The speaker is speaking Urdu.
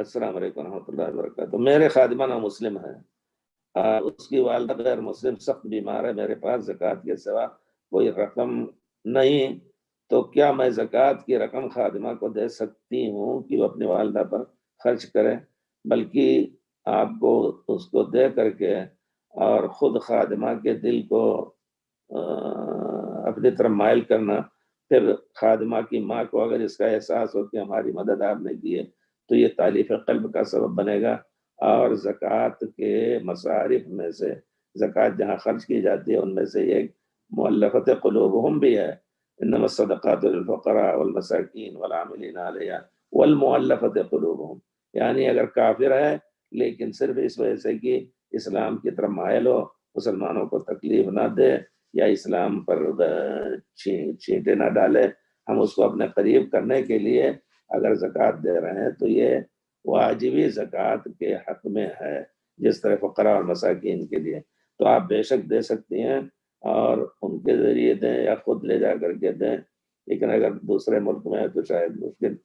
السلام علیکم ورحمۃ اللہ وبرکاتہ۔ میرے خادمہ نا مسلم ہے، اس کی والدہ غیر مسلم سخت بیمار ہے، میرے پاس زکوٰۃ کے سوا کوئی رقم نہیں، تو کیا میں زکوٰۃ کی رقم خادمہ کو دے سکتی ہوں کہ وہ اپنی والدہ پر خرچ کرے، بلکہ آپ کو اس کو دے کر کے اور خود خادمہ کے دل کو اپنی طرف مائل کرنا، پھر خادمہ کی ماں کو اگر اس کا احساس ہو کہ ہماری مدد آپ نے کی ہے تو یہ تالیف قلب کا سبب بنے گا، اور زکوٰۃ کے مصارف میں سے زکوٰۃ جہاں خرچ کی جاتی ہے ان میں سے ایک مؤلفت قلوبہم بھی ہے، انما الصدقات للفقراء والمساکین والعاملین علیہا والمؤلفت قلوبہم، یعنی اگر کافر ہے لیکن صرف اس وجہ سے کہ اسلام کی طرف مائل ہو، مسلمانوں کو تکلیف نہ دے یا اسلام پر چھینٹے نہ ڈالے، ہم اس کو اپنے قریب کرنے کے لیے اگر زکوٰۃ دے رہے ہیں تو یہ واجبی زکوٰۃ کے حق میں ہے، جس طرح فقراء اور مساکین کے لیے، تو آپ بے شک دے سکتی ہیں اور ان کے ذریعے دیں یا خود لے جا کر کے دیں، لیکن اگر دوسرے ملک میں ہے تو شاید مشکل